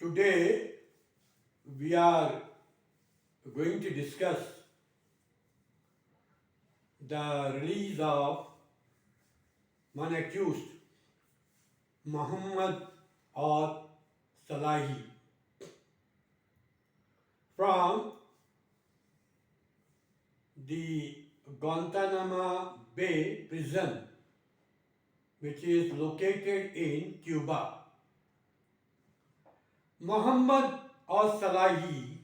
Today we are going to discuss the release of one accused, Muhammad or Salahi, from the Guantanamo Bay prison, which is located in Cuba. Muhammad or Salahi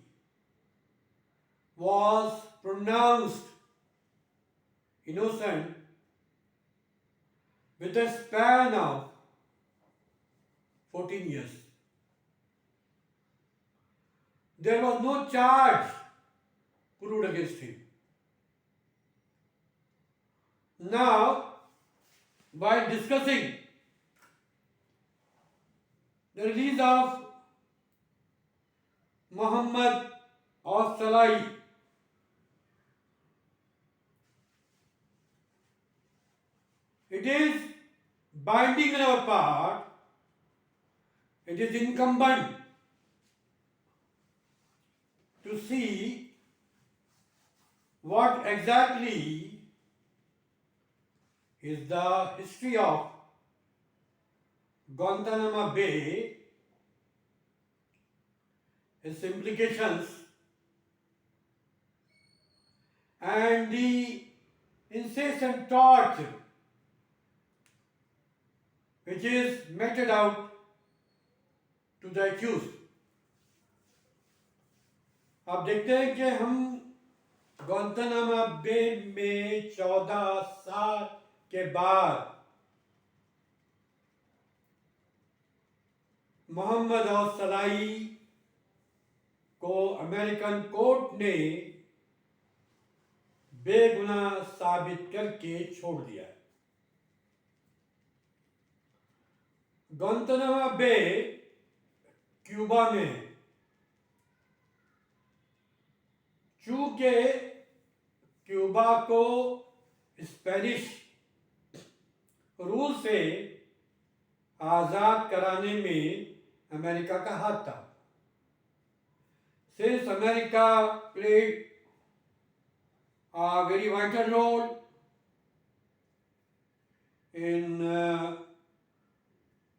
was pronounced innocent with a span of 14 years. There was no charge proved against him. Now, while discussing the release of Muhammad or Salahi, it is binding on our part, it is incumbent to see what exactly is the history of Guantanamo Bay, its implications, and the incessant torture which is meted out to the accused. आप देखते हैं कि हम Guantanamo Bay में 14 साल के बाद मोहम्मद और सलाई को अमेरिकन कोर्ट ने बेगुनाह साबित करके छोड़ दिया है. गुआंतानामो बे क्यूबा में है. चूंकि क्यूबा को स्पेनिश रूल से आज़ाद कराने में अमेरिका का हाथ था. Since America played a very vital role in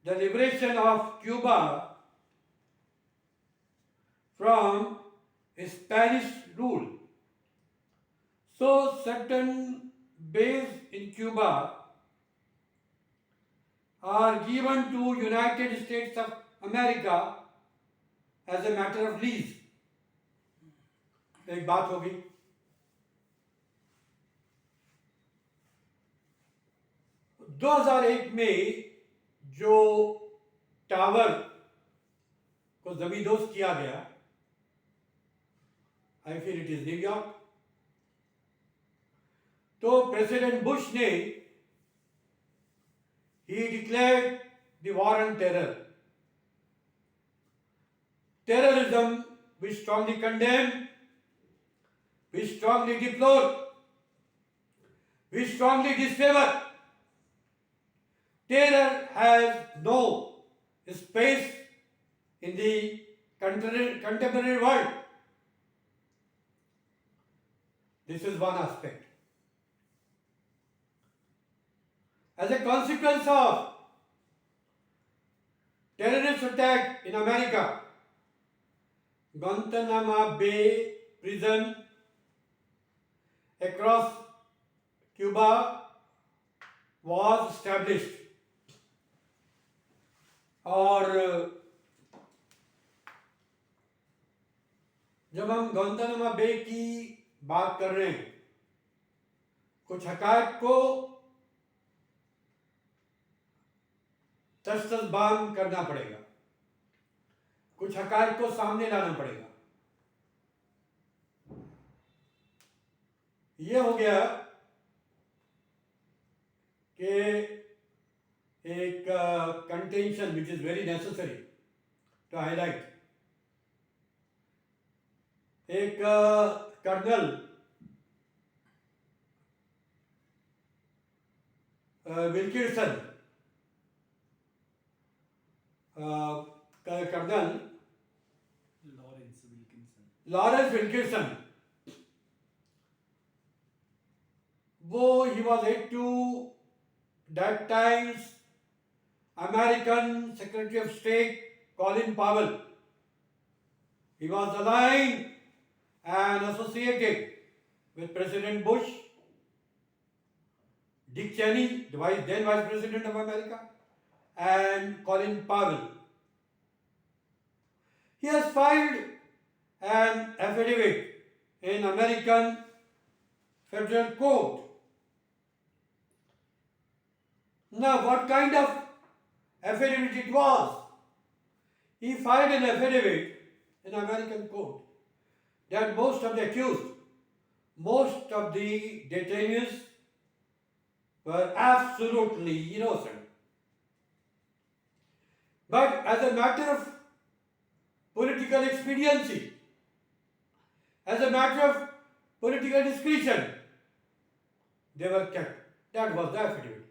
the liberation of Cuba from Spanish rule, so certain bays in Cuba are given to United States of America as a matter of lease. एक बात होगी. दो 2001 में जो tower को जमींदोज किया गया, I feel it is New York, तो प्रेसिडेंट बुश ने he declared the war on terror. Terrorism we strongly condemn, we strongly deplore, we strongly disfavor. Terror has no space in the contemporary world. This is one aspect. As a consequence of terrorist attack in America, Guantanamo Bay prison across Cuba was established. और जब हम Guantanamo Bay की बात कर रहे हैं, कुछ हकायत को तस्तबान करना पड़ेगा, कुछ हकायत को सामने लाना पड़ेगा. यह हो गया कि एक contention which is very necessary to highlight. एक colonel Wilkinson colonel Lawrence Wilkinson, वो he was head to that times American Secretary of State Colin Powell. He was aligned and associated with President Bush, Dick Cheney, then Vice President of America, and Colin Powell. He has filed an affidavit in American Federal Court. Now, what kind of affidavit it was? He filed an affidavit in American court that most of the accused, most of the detainees were absolutely innocent. But as a matter of political expediency, as a matter of political discretion, they were kept. That was the affidavit.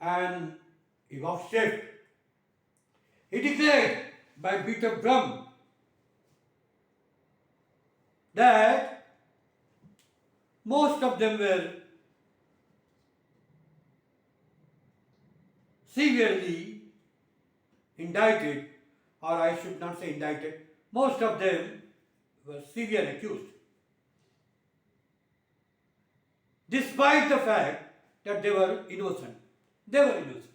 And he was saved. He declared by beat of drum that most of them were severely indicted, or I should not say indicted, most of them were severely accused. Despite the fact that they were innocent. They were innocent.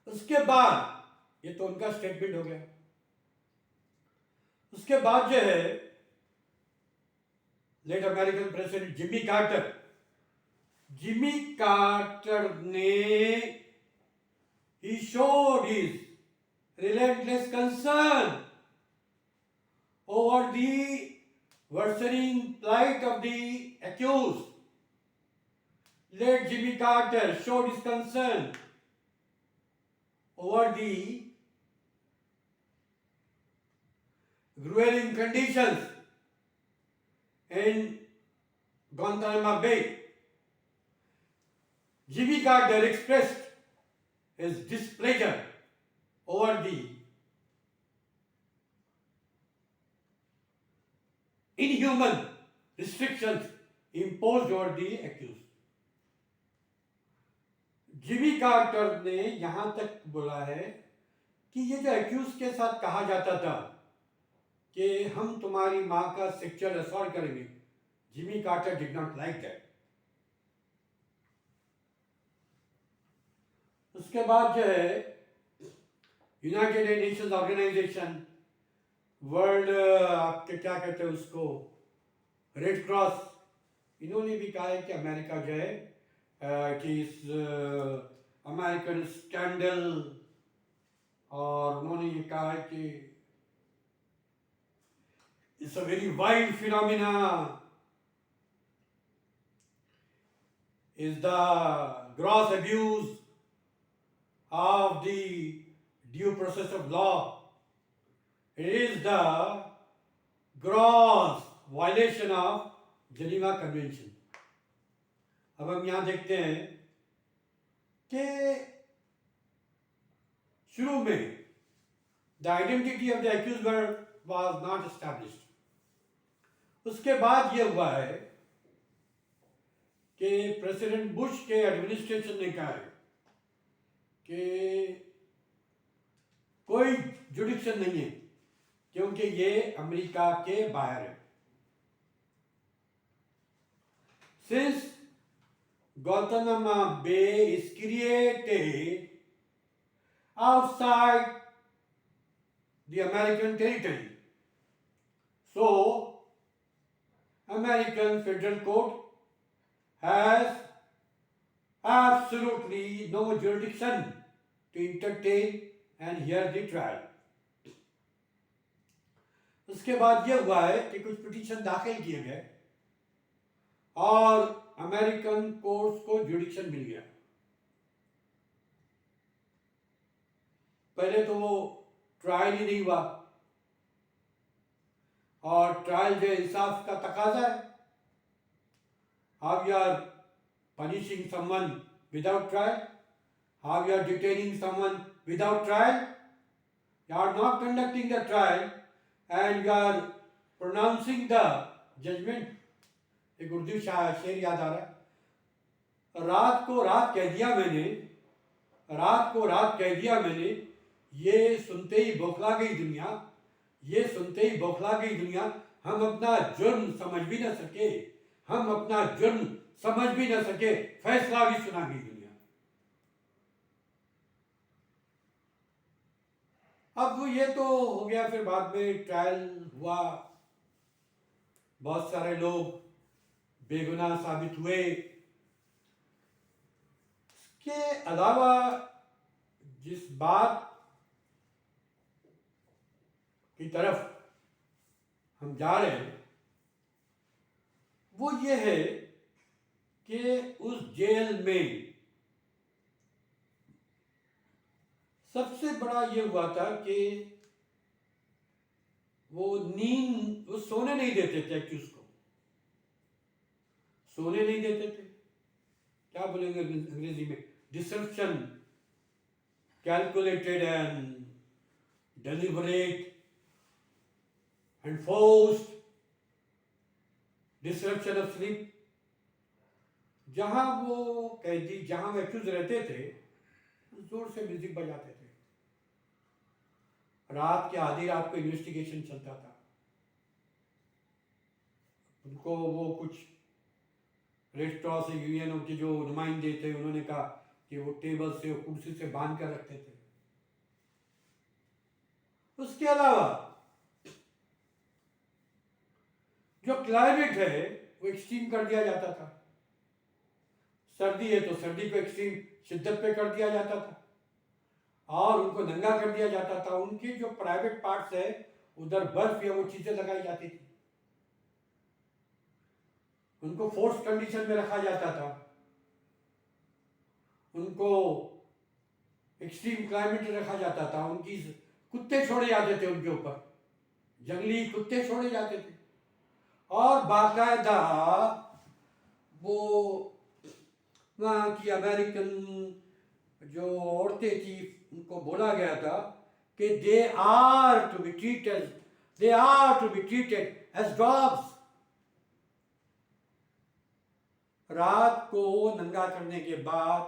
उसके बाद, ये तो उनका statement हो गया, उसके बाद जो है let American president Jimmy Carter ने he showed his relentless concern over the worsening plight of the accused. Late Jimmy Carter showed his concern over the grueling conditions in Guantanamo Bay. Jimmy Carter expressed his displeasure over the inhuman restrictions imposed over the accused. Jimmy Carter ने यहां तक बोला है कि ये जो accused के साथ कहा जाता था कि हम तुम्हारी मां का सेक्सुअल असॉल्ट करेंगे, Jimmy Carter did not like that. उसके बाद जो है यूनाइटेड नेशंस ऑर्गेनाइजेशन, वर्ल्ड आपके क्या कहते हैं उसको, रेड क्रॉस, इन्होंने भी कहा है कि अमेरिका जो है it is अमेरिकन स्कैंडल, और उन्होंने ये कहा है कि it's a very wild phenomena, is the gross abuse of the due process of law. It is the gross violation of Geneva Convention. अब हम यहाँ देखते हैं कि शुरू में the identity of the accused was not established. उसके बाद ये हुआ है कि प्रेसिडेंट बुश के एडमिनिस्ट्रेशन ने कहा है कि कोई जुडिक्शन नहीं है क्योंकि ये अमेरिका के बाहर है. Since Guantanamo Bay is created outside the American territory, so American Federal Court has absolutely no jurisdiction to entertain and hear the trial. उसके बाद ये हुआ है कि कुछ पिटीशन दाखिल किए गए और अमेरिकन कोर्ट्स को जुडिक्शन मिल गया. पहले तो वो ट्रायल ही नहीं हुआ, और ट्रायल जो इंसाफ का तकाजा है. How you are punishing someone without trial? How you are detaining someone without trial? You are not conducting the trial and you are pronouncing the judgment. एक उर्दू शेर याद आ रहा है, रात को रात कह दिया मैंने, रात को रात कह दिया मैंने, ये सुनते ही बौखला गई दुनिया, ये सुनते ही बौखला गई दुनिया, हम अपना जुर्म समझ भी न सके, हम अपना जुर्म समझ भी न सके, फैसला भी सुना गई दुनिया। अब ये तो हो गया, फिर बाद में ट्रायल हुआ, बहुत सारे लोग बेगुनाह साबित हुए। इसके अलावा जिस बात की तरफ हम जा रहे हैं वो ये है कि उस जेल में सबसे बड़ा ये हुआ था कि वो नींद, वो सोने नहीं देते थे एक्यूज को, सोने नहीं देते थे, क्या बोलेंगे अंग्रेजी में, disruption, calculated and deliberate and forced disruption of sleep. जहां वो कैदी, जहां एक्यूज रहते थे, जोर से म्यूजिक बजाते थे, रात के आधी रात को इन्वेस्टिगेशन चलता था, उनको वो कुछ रेड क्रॉस यूनियनों के जो नुमाइंदे थे उन्होंने कहा कि वो टेबल से और कुर्सी से बांध कर रखते थे। उसके अलावा जो क्लाइमेट है वो एक्सट्रीम कर दिया जाता था, सर्दी है तो सर्दी को एक्सट्रीम शिद्दत पे कर दिया जाता था और उनको नंगा कर दिया जाता था। उनके जो प्राइवेट पार्ट्स है उधर बर्फ या वो चीजें लगाई जाती थी, उनको फोर्स कंडीशन में रखा जाता था, उनको एक्सट्रीम क्लाइमेट में रखा जाता था, उनकी कुत्ते छोड़े जाते थे, उनके ऊपर जंगली कुत्ते छोड़े जाते थे और बाकायदा वो वहाँ की अमेरिकन जो औरतें थी उनको बोला गया था कि they are to be treated as dogs. रात को नंगा करने के बाद,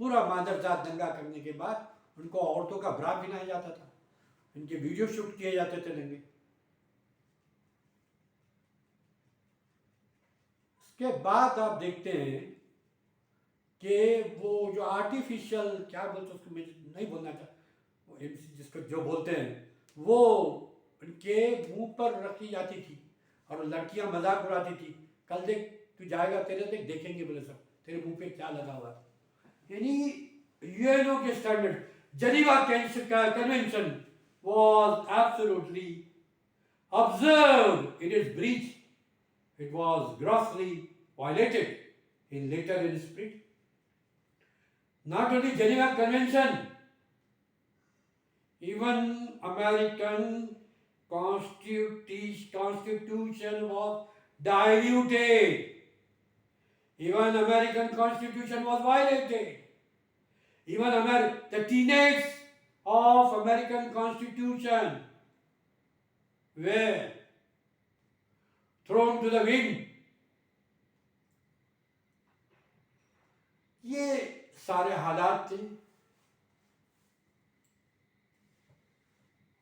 पूरा मादरजात नंगा करने के बाद उनको औरतों का ब्रा पहनाया जाता था, उनके वीडियो शूट किए जाते थे नंगे। उसके बाद आप देखते हैं कि वो जो आर्टिफिशियल, क्या बोलते उसको मैं नहीं बोलना चाहता, जिसको जो बोलते हैं, वो उनके मुंह पर रखी जाती थी और लड़कियां मजाक उड़ाती थी, कल देख तू जाएगा, तेरे देखेंगे बोले सब, तेरे मुंह पे क्या लगा हुआ है। यानी यूएनओ के standard, Geneva convention was absolutely observed in its breach. It was grossly violated in later in spirit. Not only Geneva Convention, even American Constitution was diluted. Even American Constitution was violated. Even the tenets of American Constitution were thrown to the wind. ये सारे हालात थे।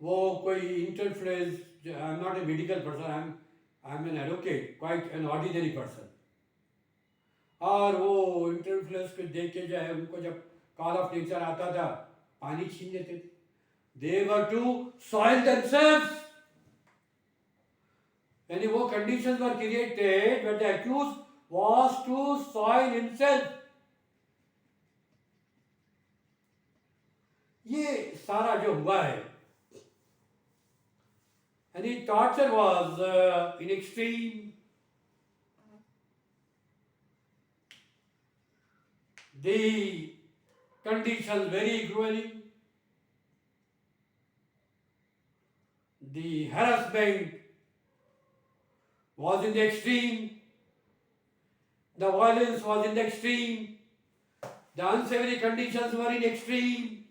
वो कोई interference, I am not a medical person, I am an advocate, quite an ordinary person. और वो interference को देख के जो है, उनको जब कॉल ऑफ नेचर आता था, पानी छीन लेते थे। They were to soil themselves. यानी वो conditions were created where the accused was to soil himself. ये सारा जो हुआ है, यानी torture was in extreme. The conditions very grueling. The harassment was in the extreme. The violence was in the extreme. The unsavory conditions were in extreme.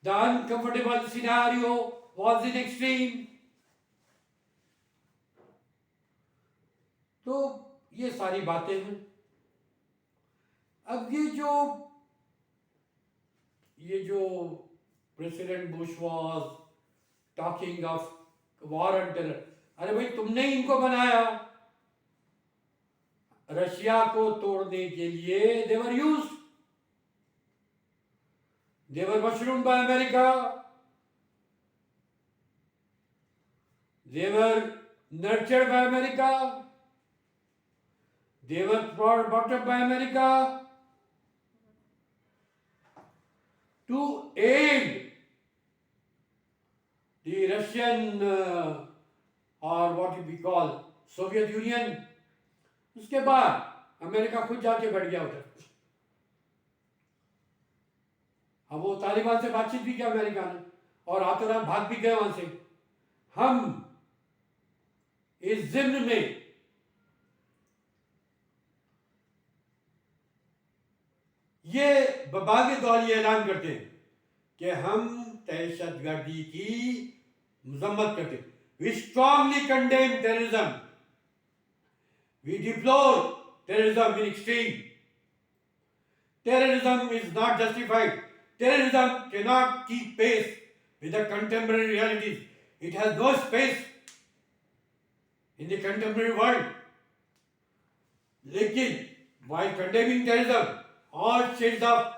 The uncomfortable scenario was in extreme. तो ये सारी बातें हैं। अब ये जो president Bush was talking of war and terror, अरे भाई तुमने ही इनको बनाया रशिया को तोड़ने के लिए। They were used, they were mushroom by America, they were nurtured by America, they were brought up by America to aid the Russian or what we call Soviet Union. उसके बाद अमेरिका खुद जाके बैठ गया उधर। अब वो तालिबान से बातचीत भी किया अमेरिका ने और रातों रात भाग भी गए वहां से। हम इस जिम्न में ये बबागे दौर ऐलान करते हैं कि हम दहशतगर्दी की मजम्मत करते हैं। We strongly condemn terrorism, we deplore terrorism in extreme. Terrorism is not justified. Terrorism cannot keep pace with the contemporary realities. It has no space in the contemporary world. लेकिन while condemning terrorism, all shades of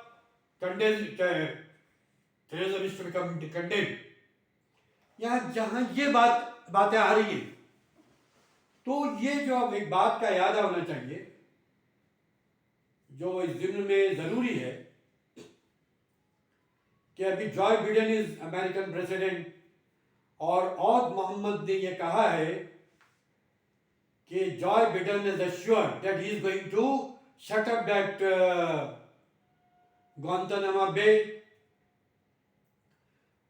terrorism is to become condemned. यहाँ जहाँ ये बातें आ रही है, तो ये जो अब एक बात का याद होना चाहिए जो इस जिम्न में जरूरी है कि अभी Joe Biden is American president और औद मोहम्मद ने यह कहा है कि Joe Biden is assured that he is going to shut up that Guantanamo Bay.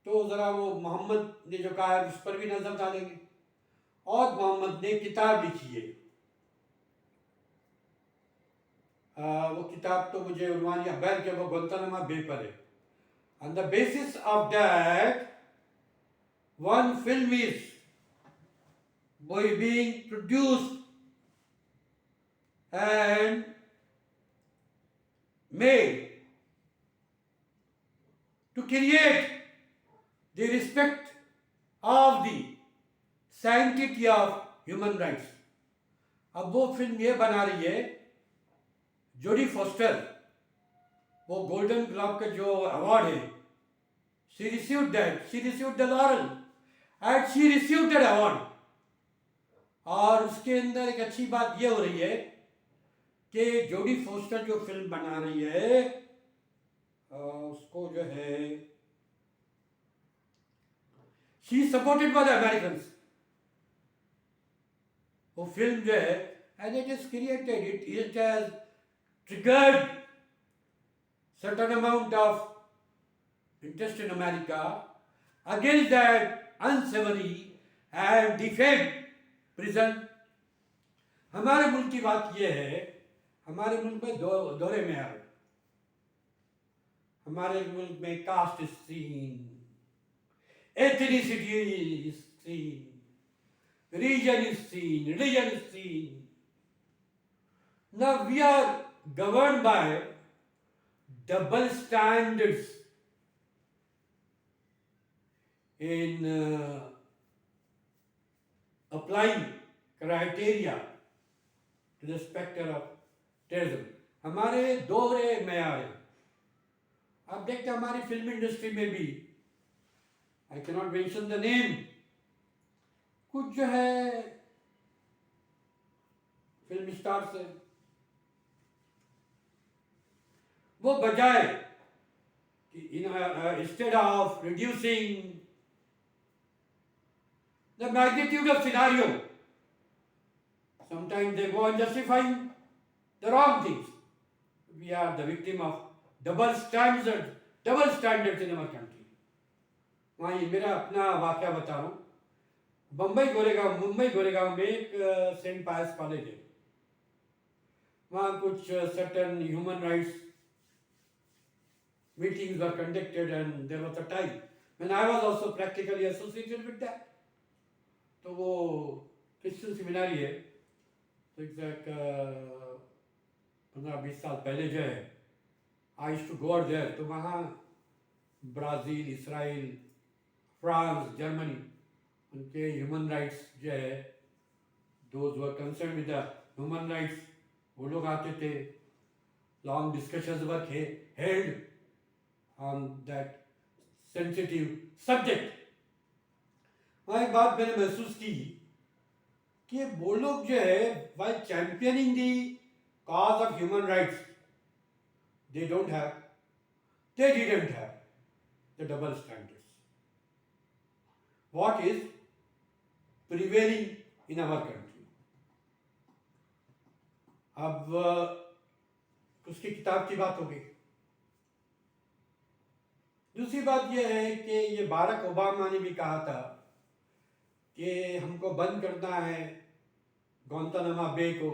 तो जरा वो मोहम्मद ने जो कहा है उस पर भी नजर डालेंगे। औद मोहम्मद ने किताब लिखी है, वो किताब तो मुझे उन्वान या बैन के वो ग्वांतानामो बे पर है। On the basis of that, one film is being produced and made to create the respect of the sanctity of human rights. अब वो फिल्म ये बना रही है जोडी फॉस्टर, वो गोल्डन ग्लोब का जो अवार्ड है, she received the laurel and she received that award. और उसके अंदर एक अच्छी बात ये हो रही है कि जोडी फॉस्टर जो फिल्म बना रही है उसको जो है she is supported by the Americans. वो फिल्म जो है and it is created, it has triggered certain amount of interest in America against that unsavory and defamed prison. हमारे मुल्क की बात यह है, हमारे मुल्क में दौरे में आ रहे, हमारे मुल्क में caste scene, ethnicity scene, region scene, religion scene. Now we are governed by double standards in applying criteria to the specter of terrorism. हमारे दोहरे मेयार हैं। आप देखते हैं हमारी फिल्म इंडस्ट्री में भी, I can not mention the name, कुछ जो है फिल्म स्टार्स है, वो बजाय instead of reducing the magnitude of scenario, sometimes they go on justifying the wrong things. We are the victim of double standards in our country. वहाँ ये मेरा अपना वाक़या बता रहा हूँ। मुंबई गोरेगांव में एक सेंट पायस कॉलेज है, वहाँ कुछ certain human rights meetings were conducted and there was a time when I was also practically associated with that. तो वो क्रिश्चियन सेमिनारी है, तो एग्जैक्ट 15-20 साल पहले जो है I used to go out there, तो वहाँ ब्राज़ील, इसराइल, फ्रांस, जर्मनी, उनके ह्यूमन राइट्स जो है, those were concern with the human rights, वो लोग आते थे, long discussions were held on that sensitive subject. वहाँ एक बात मैंने महसूस की कि वो लोग जो है while championing the cause of human rights, they didn't have the double standards. What is prevailing in our country? अब उसकी किताब की बात हो गई। दूसरी बात यह है कि ये बारक ओबामा ने भी कहा था कि हमको बंद करना है गुआंतानामो बे को।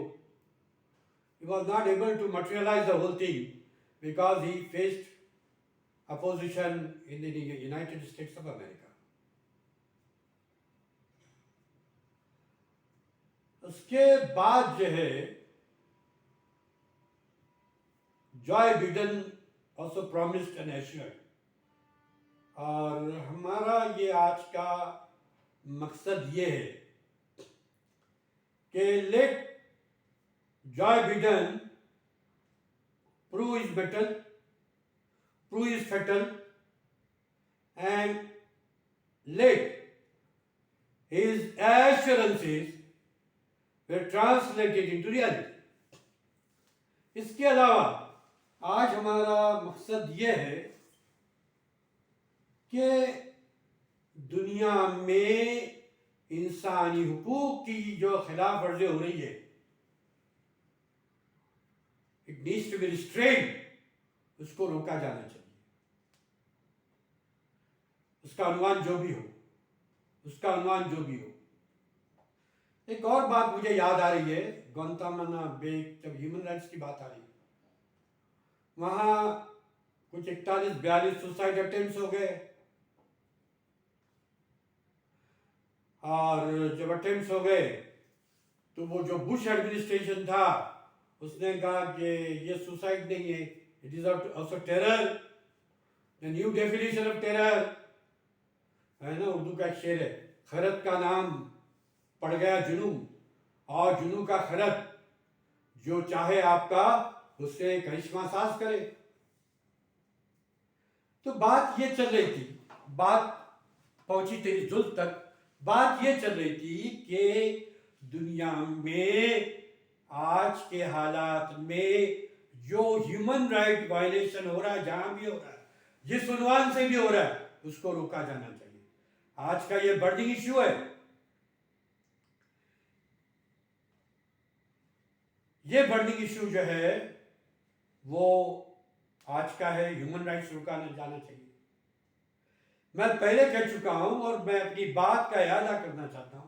He was not able to materialize the whole thing because he faced opposition in the United States of America. उसके बाद जो है Joy Biden also promised an assured, और हमारा ये आज का मकसद ये है कि let Joe Biden prove his battle, prove his fatal, and let his assurances were translated into reality. इसके अलावा आज हमारा मकसद ये है कि दुनिया में इंसानी हुकूक की जो खिलाफ वर्जी हो रही है, it needs to be restrained, उसको रोका जाना चाहिए। उसका अनुमान जो भी हो, उसका अनुमान जो भी हो। एक और बात मुझे याद आ रही है, गुआंतानामो बे, जब ह्यूमन राइट्स की बात आ रही है, वहां कुछ 41-42 सुसाइड अटेम्प्ट्स हो गए, और जब अटेम्प्ट्स हो गए तो वो जो बुश एडमिनिस्ट्रेशन था उसने कहा कि ये सुसाइड नहीं है, it is also terror, the new definition of terror है ना। उर्दू का एक शेर है, खरत का नाम पड़ गया जुनून, और जुनू का खरत, जो चाहे आपका उससे करिश्मा साज करे। तो बात ये चल रही थी, बात पहुंची तेरी जुल्फ तक, बात ये चल रही थी कि दुनिया में आज के हालात में जो ह्यूमन राइट वायलेशन हो रहा है, जहां भी हो रहा है, जिस उन्वान से भी हो रहा है, उसको रोका जाना चाहिए। आज का ये बर्निंग इश्यू है, ये बर्निंग इश्यू जो है वो आज का है, ह्यूमन राइट्स रोका जाना चाहिए। मैं पहले कह चुका हूं और मैं अपनी बात का इरादा करना चाहता हूं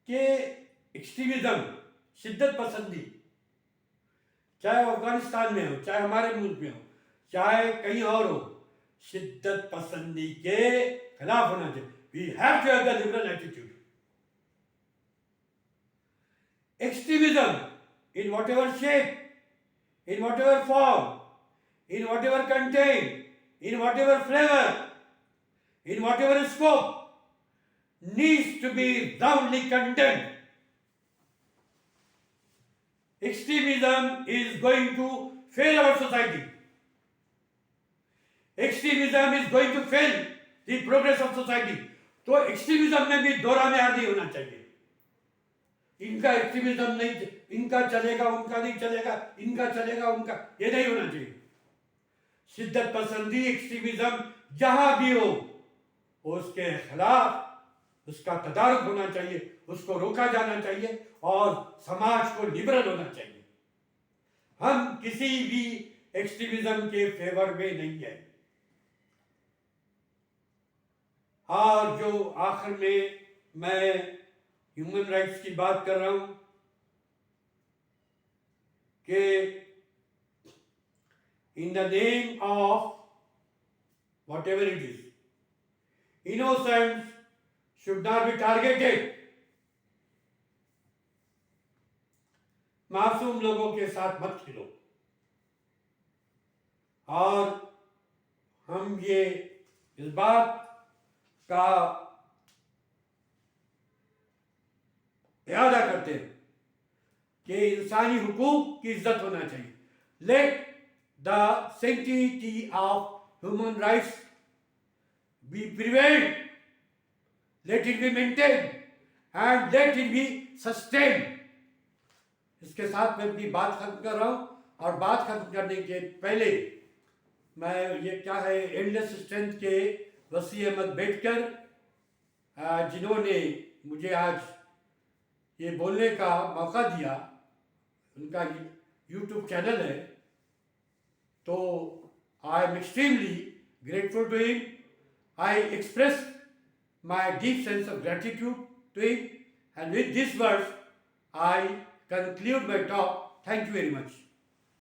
कि एक्सट्रीमिज्म, शिद्दत पसंदी, चाहे अफगानिस्तान में हो, चाहे हमारे मुल्क में हो, चाहे कहीं और हो, शिद्दत पसंदी के खिलाफ होना चाहिए। We have to have the liberal attitude. Extremism in whatever shape, in whatever form, in whatever content, in whatever flavor, in whatever scope, needs to be roundly condemned. Extremism is going to fail our society. Extremism is going to fail the progress of society. तो extremism में भी दोहरा म्यार नहीं होना चाहिए। इनका extremism नहीं, इनका चलेगा, उनका नहीं चलेगा, इनका चलेगा, उनका, ये नहीं होना चाहिए। शिद्दत पसंदी, एक्सट्रीमिज्म जहां भी हो, उसके खिलाफ उसका तदारुक होना चाहिए, उसको रोका जाना चाहिए, और समाज को लिबरल होना चाहिए। हम किसी भी एक्सट्रीमिज्म के फेवर में नहीं है। और जो आखिर में मैं ह्यूमन राइट्स की बात कर रहा हूं कि in the name of whatever it is, innocence should not be targeted. मासूम लोगों के साथ मत खेलो। और हम ये इस बात का इरादा करते हैं कि इंसानी हुकूक की इज्जत होना चाहिए। Let the sanctity of human rights be prevailed, let it be maintain and let it be sustain. इसके साथ मैं अपनी बात खत्म कर रहा हूं, और बात खत्म करने के पहले मैं ये क्या है, एंडलेस स्ट्रेंथ के वसी अहमद बेटकर, जिन्होंने मुझे आज ये बोलने का मौका दिया, उनका यूट्यूब चैनल है, तो I am extremely grateful to him. I express my deep sense of gratitude to him, and with these words I conclude my talk. Thank you very much.